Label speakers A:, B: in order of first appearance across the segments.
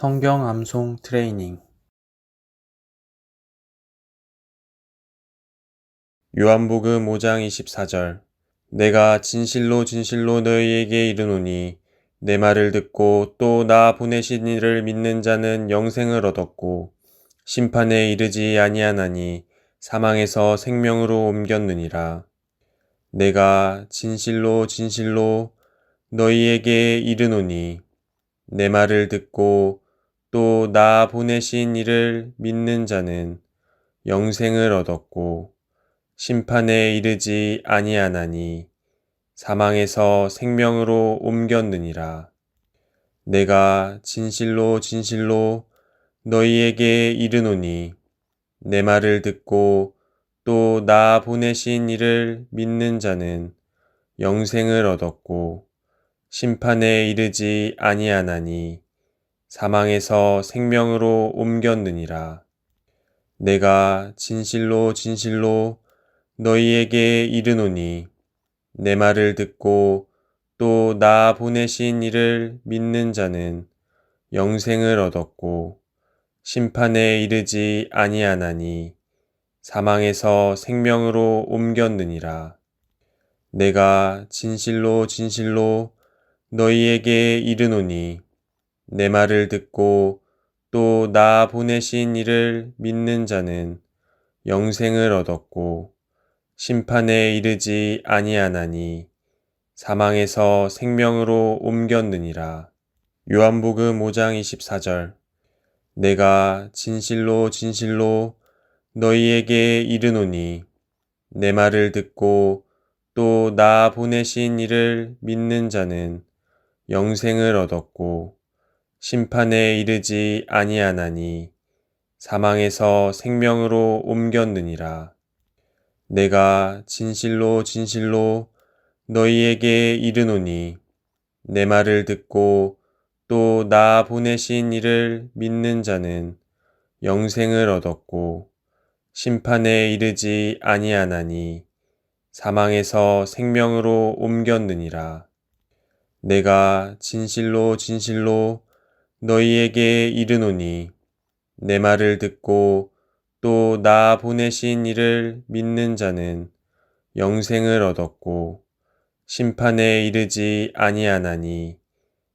A: 성경 암송 트레이닝. 요한복음 5장 24절. 내가 진실로 진실로 너희에게 이르노니 내 말을 듣고 또 나 보내신 이를 믿는 자는 영생을 얻었고 심판에 이르지 아니하나니 사망에서 생명으로 옮겼느니라. 내가 진실로 진실로 너희에게 이르노니 내 말을 듣고 또 나 보내신 이를 믿는 자는 영생을 얻었고 심판에 이르지 아니하나니 사망에서 생명으로 옮겼느니라. 내가 진실로 진실로 너희에게 이르노니 내 말을 듣고 또 나 보내신 이를 믿는 자는 영생을 얻었고 심판에 이르지 아니하나니 사망에서 생명으로 옮겼느니라. 내가 진실로 진실로 너희에게 이르노니 내 말을 듣고 또 나 보내신 이를 믿는 자는 영생을 얻었고 심판에 이르지 아니하나니 사망에서 생명으로 옮겼느니라. 내가 진실로 진실로 너희에게 이르노니 내 말을 듣고 또 나 보내신 이를 믿는 자는 영생을 얻었고 심판에 이르지 아니하나니 사망에서 생명으로 옮겼느니라. 요한복음 5장 24절. 내가 진실로 진실로 너희에게 이르노니 내 말을 듣고 또 나 보내신 이를 믿는 자는 영생을 얻었고 심판에 이르지 아니하나니 사망에서 생명으로 옮겼느니라. 내가 진실로 진실로 너희에게 이르노니 내 말을 듣고 또 나 보내신 이를 믿는 자는 영생을 얻었고 심판에 이르지 아니하나니 사망에서 생명으로 옮겼느니라. 내가 진실로 진실로 너희에게 이르노니 내 말을 듣고 또 나 보내신 이를 믿는 자는 영생을 얻었고 심판에 이르지 아니하나니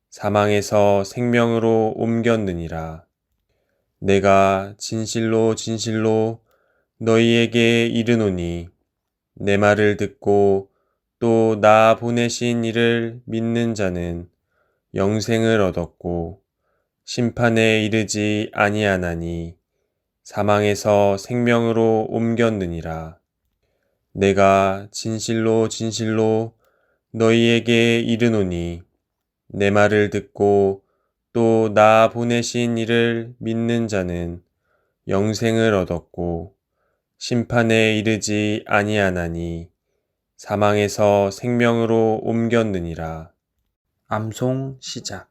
A: 사망에서 생명으로 옮겼느니라. 내가 진실로 진실로 너희에게 이르노니 내 말을 듣고 또 나 보내신 이를 믿는 자는 영생을 얻었고 심판에 이르지 아니하나니 사망에서 생명으로 옮겼느니라. 내가 진실로 진실로 너희에게 이르노니 내 말을 듣고 또 나 보내신 이를 믿는 자는 영생을 얻었고 심판에 이르지 아니하나니 사망에서 생명으로 옮겼느니라. 암송 시작.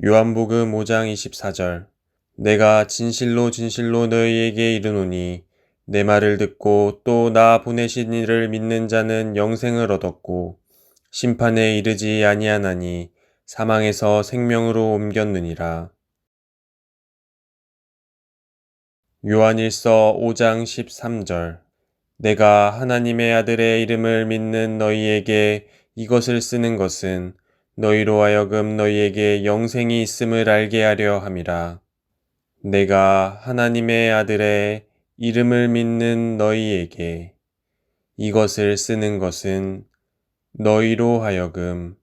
A: 요한복음 5장 24절. 내가 진실로 진실로 너희에게 이르노니 내 말을 듣고 또 나 보내신 이를 믿는 자는 영생을 얻었고 심판에 이르지 아니하나니 사망에서 생명으로 옮겼느니라. 요한일서 5장 13절. 내가 하나님의 아들의 이름을 믿는 너희에게 이것을 쓰는 것은 너희로 하여금 너희에게 영생이 있음을 알게 하려 함이라. 내가 하나님의 아들의 이름을 믿는 너희에게 이것을 쓰는 것은 너희로 하여금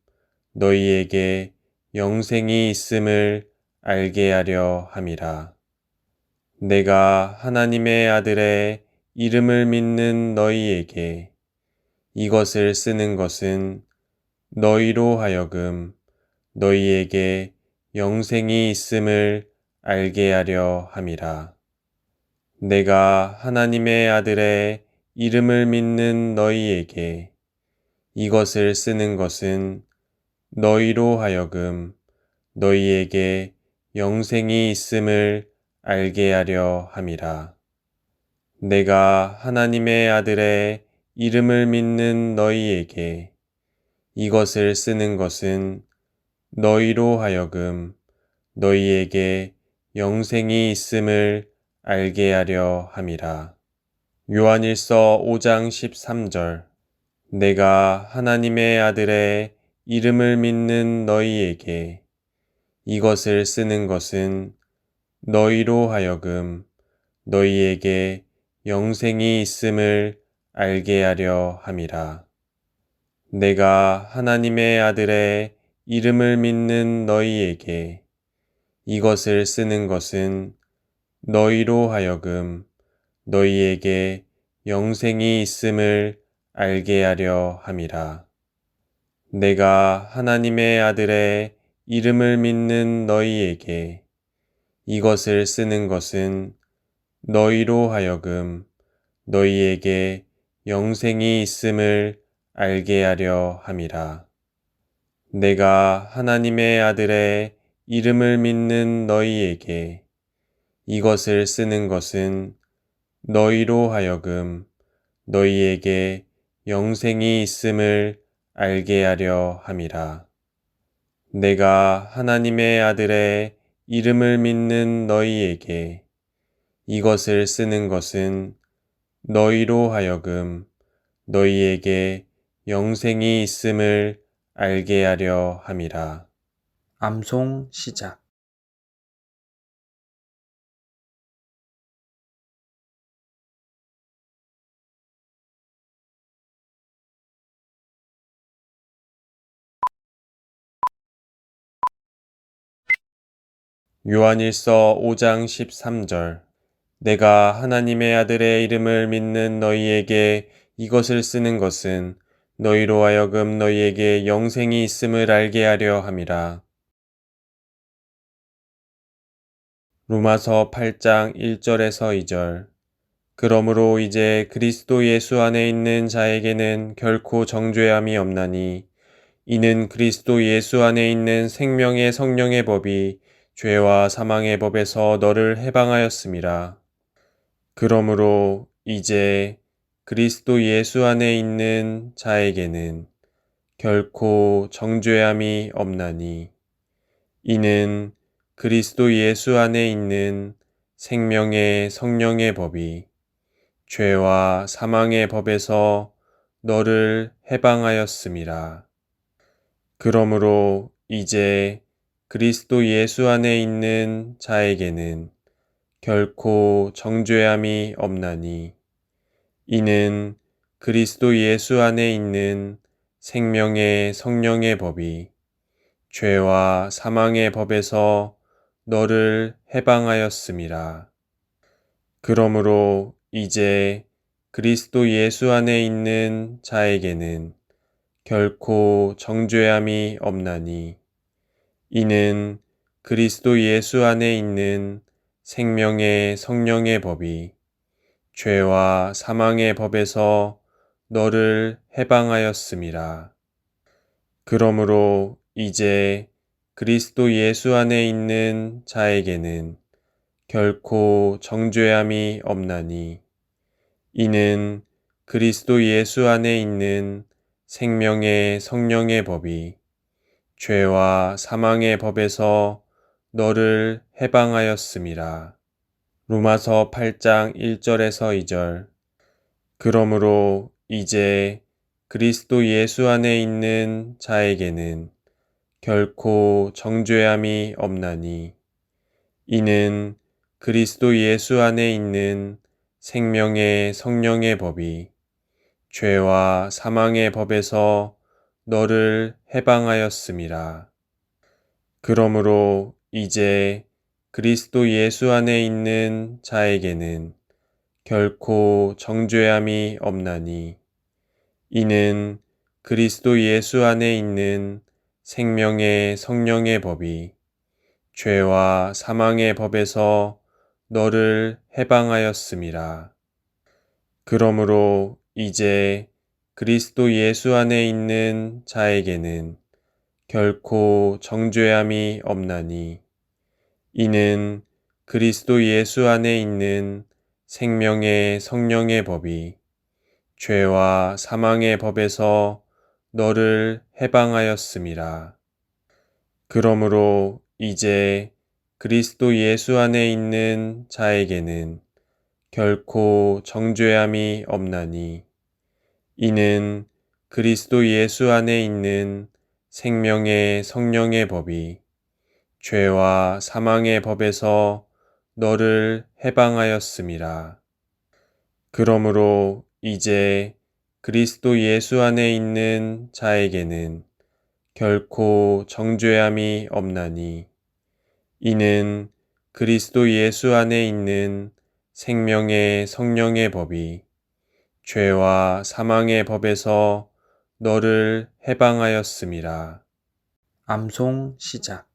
A: 너희에게 영생이 있음을 알게 하려 함이라. 내가 하나님의 아들의 이름을 믿는 너희에게 이것을 쓰는 것은 너희로 하여금 너희에게 영생이 있음을 알게 하려 함이라. 내가 하나님의 아들의 이름을 믿는 너희에게 이것을 쓰는 것은 너희로 하여금 너희에게 영생이 있음을 알게 하려 함이라. 내가 하나님의 아들의 이름을 믿는 너희에게 이것을 쓰는 것은 너희로 하여금 너희에게 영생이 있음을 알게 하려 함이라. 요한일서 5장 13절. 내가 하나님의 아들의 이름을 믿는 너희에게 이것을 쓰는 것은 너희로 하여금 너희에게 영생이 있음을 알게 하려 함이라. 내가 하나님의 아들의 이름을 믿는 너희에게 이것을 쓰는 것은 너희로 하여금 너희에게 영생이 있음을 알게 하려 함이라. 내가 하나님의 아들의 이름을 믿는 너희에게 이것을 쓰는 것은 너희로 하여금 너희에게 영생이 있음을 알게 하려 함이라. 내가 하나님의 아들의 이름을 믿는 너희에게 이것을 쓰는 것은 너희로 하여금 너희에게 영생이 있음을 알게 하려 함이라. 내가 하나님의 아들의 이름을 믿는 너희에게 이것을 쓰는 것은 너희로 하여금 너희에게 영생이 있음을 알게 하려 함이라.
B: 암송 시작.
A: 요한일서 5장 13절. 내가 하나님의 아들의 이름을 믿는 너희에게 이것을 쓰는 것은 너희로 하여금 너희에게 영생이 있음을 알게 하려 함이라. 로마서 8장 1절에서 2절. 그러므로 이제 그리스도 예수 안에 있는 자에게는 결코 정죄함이 없나니 이는 그리스도 예수 안에 있는 생명의 성령의 법이 죄와 사망의 법에서 너를 해방하였음이라. 그러므로 이제 그리스도 예수 안에 있는 자에게는 결코 정죄함이 없나니 이는 그리스도 예수 안에 있는 생명의 성령의 법이 죄와 사망의 법에서 너를 해방하였음이라. 그러므로 이제 그리스도 예수 안에 있는 자에게는 결코 정죄함이 없나니 이는 그리스도 예수 안에 있는 생명의 성령의 법이 죄와 사망의 법에서 너를 해방하였음이라. 그러므로 이제 그리스도 예수 안에 있는 자에게는 결코 정죄함이 없나니 이는 그리스도 예수 안에 있는 생명의 성령의 법이 죄와 사망의 법에서 너를 해방하였음이라. 그러므로 이제 그리스도 예수 안에 있는 자에게는 결코 정죄함이 없나니 이는 그리스도 예수 안에 있는 생명의 성령의 법이 죄와 사망의 법에서 너를 해방하였음이라. 로마서 8장 1절에서 2절. 그러므로 이제 그리스도 예수 안에 있는 자에게는 결코 정죄함이 없나니 이는 그리스도 예수 안에 있는 생명의 성령의 법이 죄와 사망의 법에서 너를 해방하였음이라. 그러므로 이제 그리스도 예수 안에 있는 자에게는 결코 정죄함이 없나니 이는 그리스도 예수 안에 있는 생명의 성령의 법이 죄와 사망의 법에서 너를 해방하였음이라. 그러므로 이제 그리스도 예수 안에 있는 자에게는 결코 정죄함이 없나니 이는 그리스도 예수 안에 있는 생명의 성령의 법이 죄와 사망의 법에서 너를 해방하였음이라. 그러므로 이제 그리스도 예수 안에 있는 자에게는 결코 정죄함이 없나니 이는 그리스도 예수 안에 있는 생명의 성령의 법이 죄와 사망의 법에서 너를 해방하였음이라. 그러므로 이제 그리스도 예수 안에 있는 자에게는 결코 정죄함이 없나니 이는 그리스도 예수 안에 있는 생명의 성령의 법이 죄와 사망의 법에서 너를 해방하였음이라.
B: 암송 시작.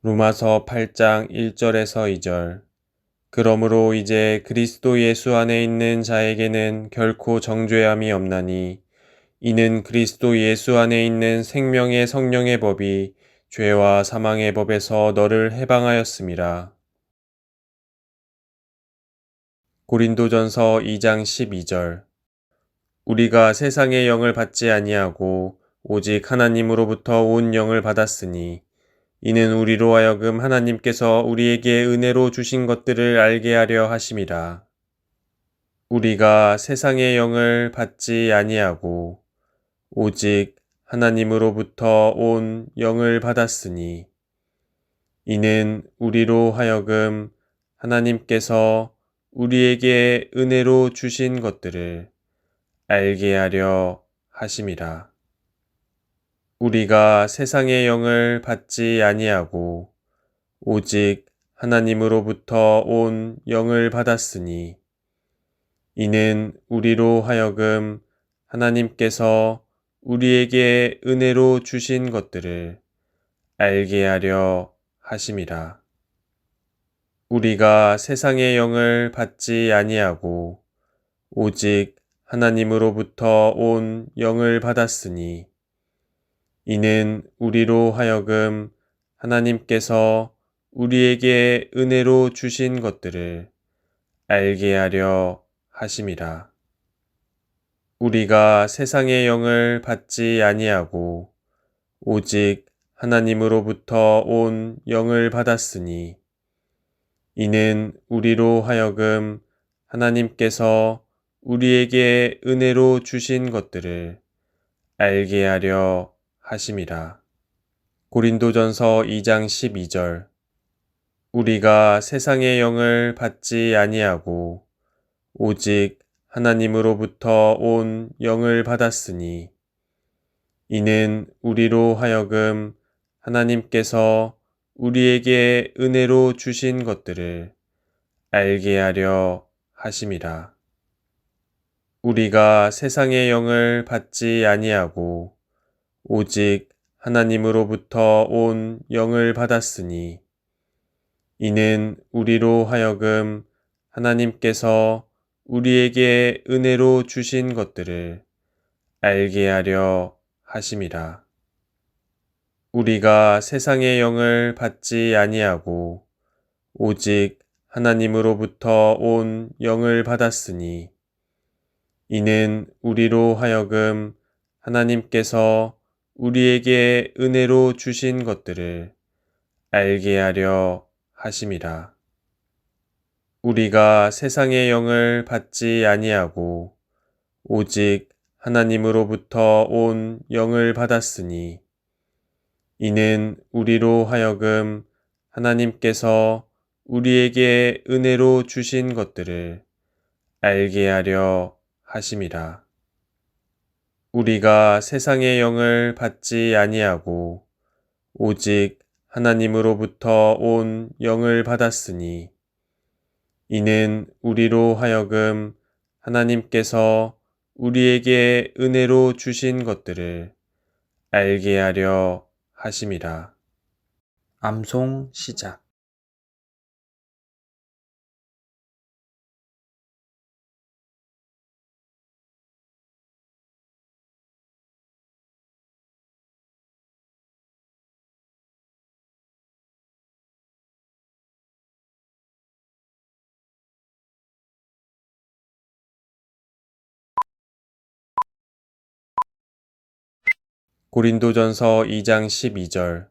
A: 로마서 8장 1절에서 2절. 그러므로 이제 그리스도 예수 안에 있는 자에게는 결코 정죄함이 없나니 이는 그리스도 예수 안에 있는 생명의 성령의 법이 죄와 사망의 법에서 너를 해방하였음이라. 고린도전서 2장 12절. 우리가 세상의 영을 받지 아니하고 오직 하나님으로부터 온 영을 받았으니 이는 우리로 하여금 하나님께서 우리에게 은혜로 주신 것들을 알게 하려 하심이라. 우리가 세상의 영을 받지 아니하고 오직 하나님으로부터 온 영을 받았으니 이는 우리로 하여금 하나님께서 우리에게 은혜로 주신 것들을 알게 하려 하심이라. 우리가 세상의 영을 받지 아니하고 오직 하나님으로부터 온 영을 받았으니 이는 우리로 하여금 하나님께서 우리에게 은혜로 주신 것들을 알게 하려 하심이라. 우리가 세상의 영을 받지 아니하고 오직 하나님으로부터 온 영을 받았으니 이는 우리로 하여금 하나님께서 우리에게 은혜로 주신 것들을 알게 하려 하심이라. 우리가 세상의 영을 받지 아니하고 오직 하나님으로부터 온 영을 받았으니 이는 우리로 하여금 하나님께서 우리에게 은혜로 주신 것들을 알게 하려 하심이라. 고린도전서 2장 12절. 우리가 세상의 영을 받지 아니하고 오직 하나님으로부터 온 영을 받았으니 이는 우리로 하여금 하나님께서 우리에게 은혜로 주신 것들을 알게 하려 하심이라. 우리가 세상의 영을 받지 아니하고 오직 하나님으로부터 온 영을 받았으니 이는 우리로 하여금 하나님께서 우리에게 은혜로 주신 것들을 알게 하려 하심이라. 우리가 세상의 영을 받지 아니하고 오직 하나님으로부터 온 영을 받았으니 이는 우리로 하여금 하나님께서 우리에게 은혜로 주신 것들을 알게 하려 하심이라. 우리가 세상의 영을 받지 아니하고 오직 하나님으로부터 온 영을 받았으니 이는 우리로 하여금 하나님께서 우리에게 은혜로 주신 것들을 알게 하려 하심이라. 우리가 세상의 영을 받지 아니하고 오직 하나님으로부터 온 영을 받았으니 이는 우리로 하여금 하나님께서 우리에게 은혜로 주신 것들을 알게 하려 하심이라.
B: 암송 시작.
A: 고린도전서 2장 12절.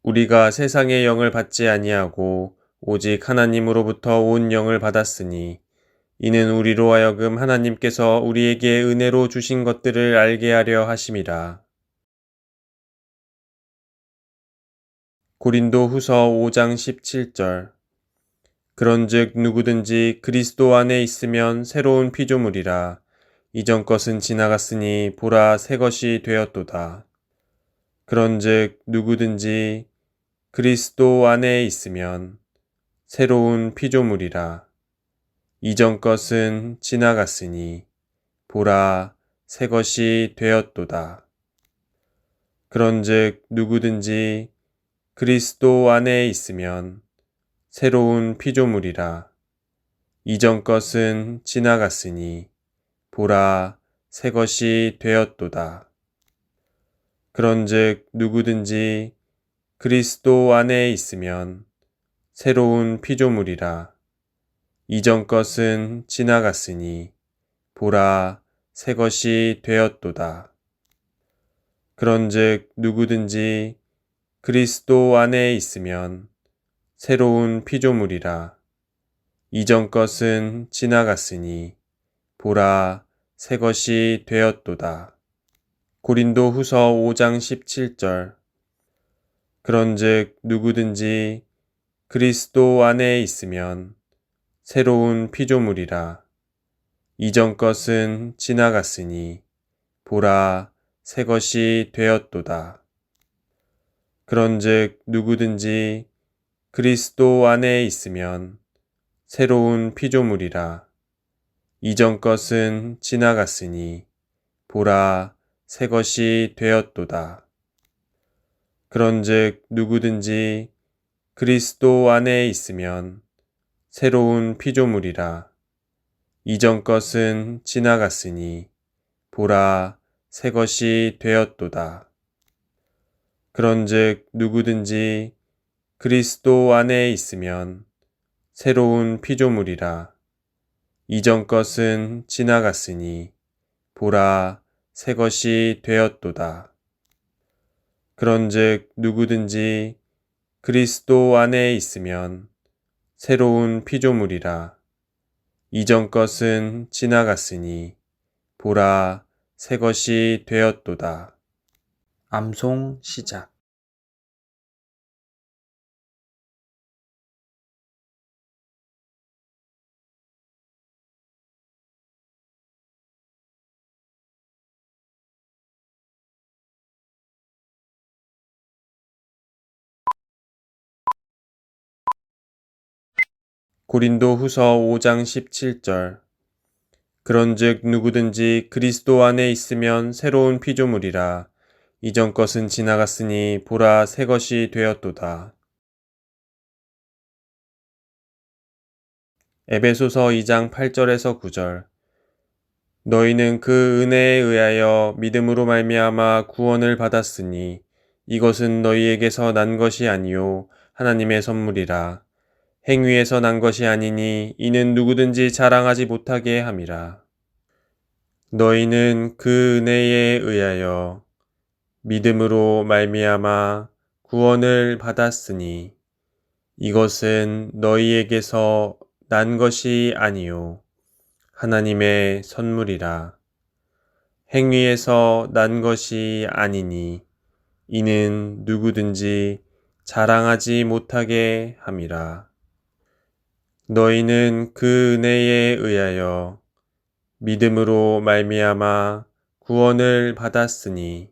A: 우리가 세상의 영을 받지 아니하고 오직 하나님으로부터 온 영을 받았으니 이는 우리로 하여금 하나님께서 우리에게 은혜로 주신 것들을 알게 하려 하심이라. 고린도 후서 5장 17절. 그런즉 누구든지 그리스도 안에 있으면 새로운 피조물이라. 이전 것은 지나갔으니 보라 새 것이 되었도다. 그런즉 누구든지 그리스도 안에 있으면 새로운 피조물이라. 이전 것은 지나갔으니 보라 새 것이 되었도다. 그런즉 누구든지 그리스도 안에 있으면 새로운 피조물이라. 이전 것은 지나갔으니 보라 새 것이 되었도다. 그런즉 누구든지 그리스도 안에 있으면 새로운 피조물이라. 이전 것은 지나갔으니 보라 새 것이 되었도다. 그런즉 누구든지 그리스도 안에 있으면 새로운 피조물이라. 이전 것은 지나갔으니 보라 새 것이 되었도다. 고린도 후서 5장 17절. 그런즉 누구든지 그리스도 안에 있으면 새로운 피조물이라. 이전 것은 지나갔으니 보라 새 것이 되었도다. 그런즉 누구든지 그리스도 안에 있으면 새로운 피조물이라. 이전 것은 지나갔으니 보라 새 것이 되었도다. 그런즉 누구든지 그리스도 안에 있으면 새로운 피조물이라. 이전 것은 지나갔으니 보라 새 것이 되었도다. 그런즉 누구든지 그리스도 안에 있으면 새로운 피조물이라. 이전 것은 지나갔으니 보라 새 것이 되었도다. 그런즉 누구든지 그리스도 안에 있으면 새로운 피조물이라. 이전 것은 지나갔으니 보라 새 것이 되었도다.
B: 암송 시작.
A: 고린도 후서 5장 17절. 그런즉 누구든지 그리스도 안에 있으면 새로운 피조물이라. 이전 것은 지나갔으니 보라 새 것이 되었도다. 에베소서 2장 8절에서 9절. 너희는 그 은혜에 의하여 믿음으로 말미암아 구원을 받았으니 이것은 너희에게서 난 것이 아니요 하나님의 선물이라. 행위에서 난 것이 아니니 이는 누구든지 자랑하지 못하게 함이라. 너희는 그 은혜에 의하여 믿음으로 말미암아 구원을 받았으니 이것은 너희에게서 난 것이 아니요 하나님의 선물이라. 행위에서 난 것이 아니니 이는 누구든지 자랑하지 못하게 함이라. 너희는 그 은혜에 의하여 믿음으로 말미암아 구원을 받았으니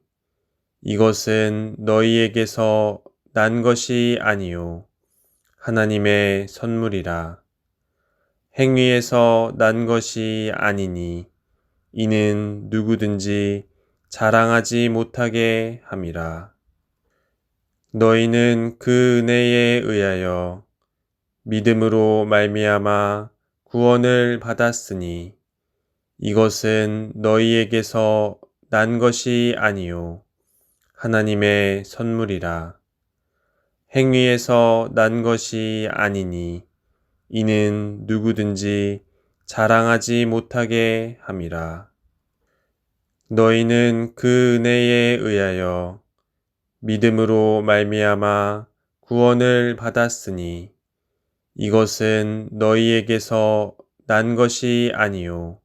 A: 이것은 너희에게서 난 것이 아니요 하나님의 선물이라. 행위에서 난 것이 아니니 이는 누구든지 자랑하지 못하게 함이라. 너희는 그 은혜에 의하여 믿음으로 말미암아 구원을 받았으니 이것은 너희에게서 난 것이 아니요 하나님의 선물이라. 행위에서 난 것이 아니니 이는 누구든지 자랑하지 못하게 함이라. 너희는 그 은혜에 의하여 믿음으로 말미암아 구원을 받았으니 이것은 너희에게서 난 것이 아니요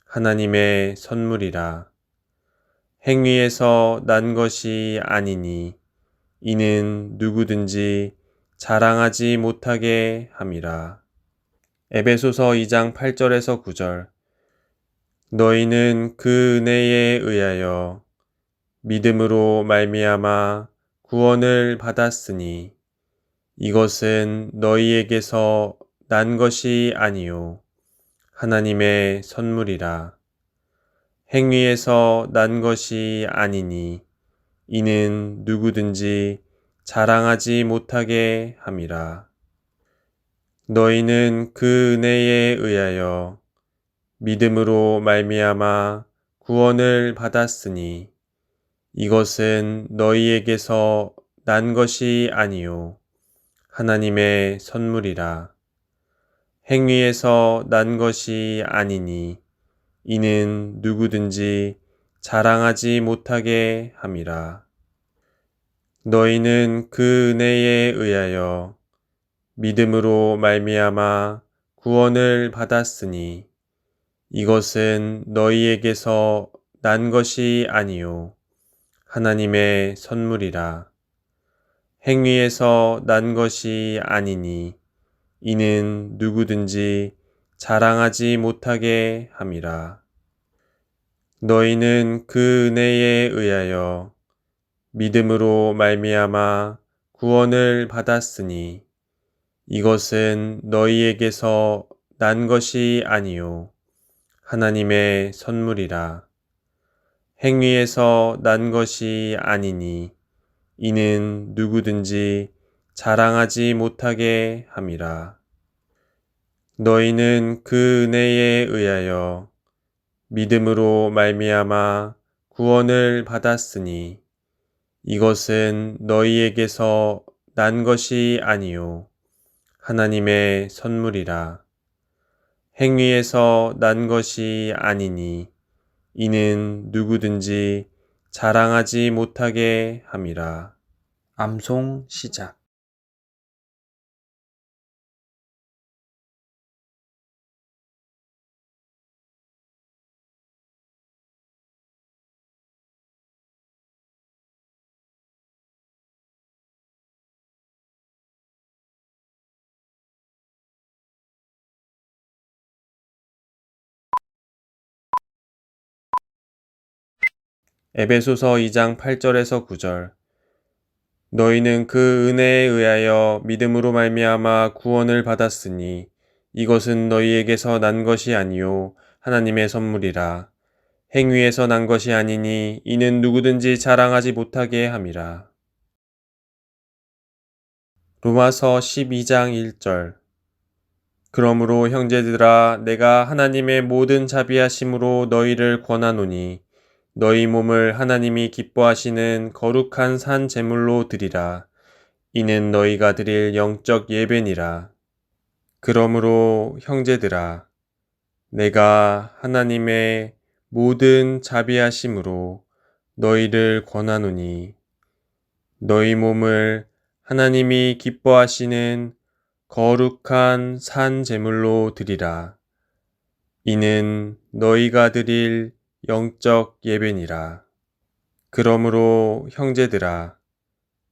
A: 하나님의 선물이라. 행위에서 난 것이 아니니 이는 누구든지 자랑하지 못하게 함이라. 에베소서 2장 8절에서 9절. 너희는 그 은혜에 의하여 믿음으로 말미암아 구원을 받았으니 이것은 너희에게서 난 것이 아니요 하나님의 선물이라. 행위에서 난 것이 아니니 이는 누구든지 자랑하지 못하게 함이라. 너희는 그 은혜에 의하여 믿음으로 말미암아 구원을 받았으니 이것은 너희에게서 난 것이 아니요 하나님의 선물이라. 행위에서 난 것이 아니니 이는 누구든지 자랑하지 못하게 함이라. 너희는 그 은혜에 의하여 믿음으로 말미암아 구원을 받았으니 이것은 너희에게서 난 것이 아니요 하나님의 선물이라. 행위에서 난 것이 아니니 이는 누구든지 자랑하지 못하게 함이라. 너희는 그 은혜에 의하여 믿음으로 말미암아 구원을 받았으니 이것은 너희에게서 난 것이 아니요 하나님의 선물이라. 행위에서 난 것이 아니니 이는 누구든지 자랑하지 못하게 함이라. 너희는 그 은혜에 의하여 믿음으로 말미암아 구원을 받았으니 이것은 너희에게서 난 것이 아니요 하나님의 선물이라. 행위에서 난 것이 아니니 이는 누구든지 자랑하지 못하게 함이라.
B: 암송 시작.
A: 에베소서 2장 8절에서 9절. 너희는 그 은혜에 의하여 믿음으로 말미암아 구원을 받았으니 이것은 너희에게서 난 것이 아니요 하나님의 선물이라. 행위에서 난 것이 아니니 이는 누구든지 자랑하지 못하게 함이라. 로마서 12장 1절. 그러므로 형제들아 내가 하나님의 모든 자비하심으로 너희를 권하노니 너희 몸을 하나님이 기뻐하시는 거룩한 산 제물로 드리라. 이는 너희가 드릴 영적 예배니라. 그러므로 형제들아 내가 하나님의 모든 자비하심으로 너희를 권하노니 너희 몸을 하나님이 기뻐하시는 거룩한 산 제물로 드리라. 이는 너희가 드릴 영적 예배니라. 그러므로 형제들아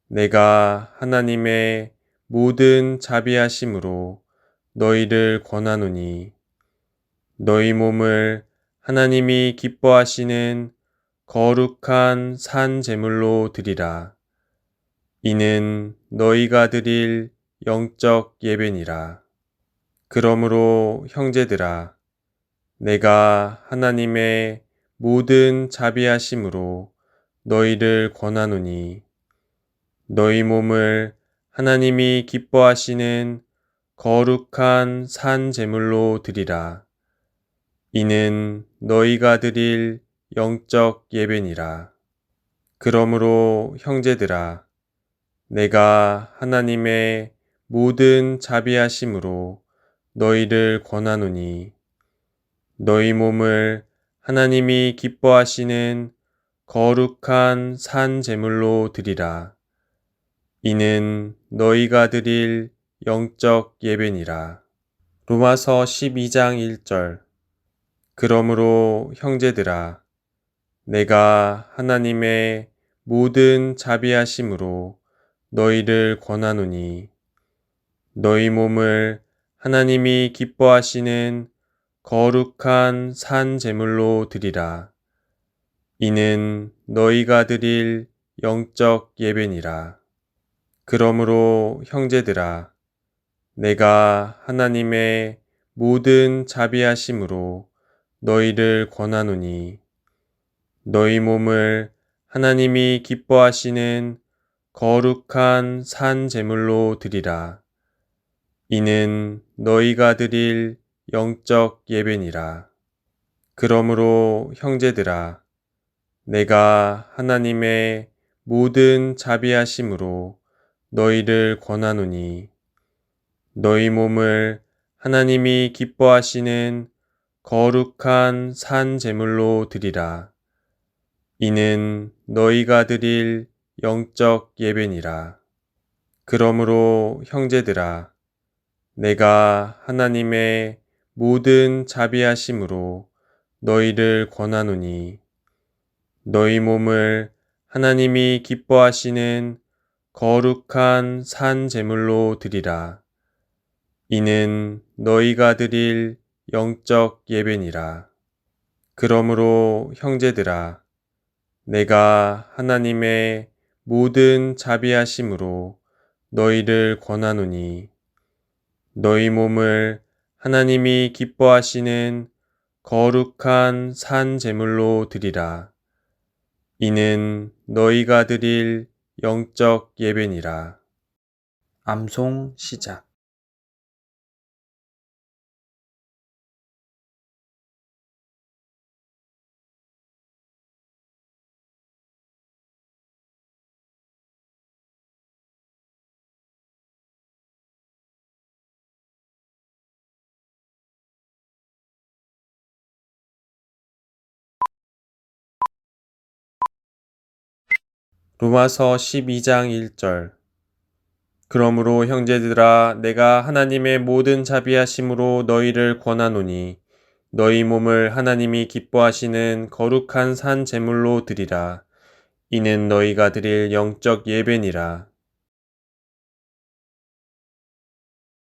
A: 내가 하나님의 모든 자비하심으로 너희를 권하노니 너희 몸을 하나님이 기뻐하시는 거룩한 산 제물로 드리라. 이는 너희가 드릴 영적 예배니라. 그러므로 형제들아, 내가 하나님의 모든 자비하심으로 너희를 권하노니 너희 몸을 하나님이 기뻐하시는 거룩한 산 제물로 드리라. 이는 너희가 드릴 영적 예배니라. 그러므로 형제들아, 내가 하나님의 모든 자비하심으로 너희를 권하노니 너희 몸을 하나님이 기뻐하시는 거룩한 산 제물로 드리라. 이는 너희가 드릴 영적 예배니라. 로마서 12장 1절. 그러므로 형제들아, 내가 하나님의 모든 자비하심으로 너희를 권하노니 너희 몸을 하나님이 기뻐하시는 거룩한 산 제물로 드리라. 이는 너희가 드릴 영적 예배니라. 그러므로 형제들아, 내가 하나님의 모든 자비하심으로 너희를 권하노니 너희 몸을 하나님이 기뻐하시는 거룩한 산 제물로 드리라. 이는 너희가 드릴 영적 예배니라. 그러므로 형제들아, 내가 하나님의 모든 자비하심으로 너희를 권하노니 너희 몸을 하나님이 기뻐하시는 거룩한 산 제물로 드리라. 이는 너희가 드릴 영적 예배니라. 그러므로 형제들아, 내가 하나님의 모든 자비하심으로 너희를 권하노니 너희 몸을 하나님이 기뻐하시는 거룩한 산 제물로 드리라. 이는 너희가 드릴 영적 예배니라. 그러므로 형제들아, 내가 하나님의 모든 자비하심으로 너희를 권하노니 너희 몸을 하나님이 기뻐하시는 거룩한 산 제물로 드리라. 이는 너희가 드릴 영적 예배니라.
B: 암송 시작.
A: 로마서 12장 1절. 그러므로 형제들아, 내가 하나님의 모든 자비하심으로 너희를 권하노니 너희 몸을 하나님이 기뻐하시는 거룩한 산 제물로 드리라. 이는 너희가 드릴 영적 예배니라.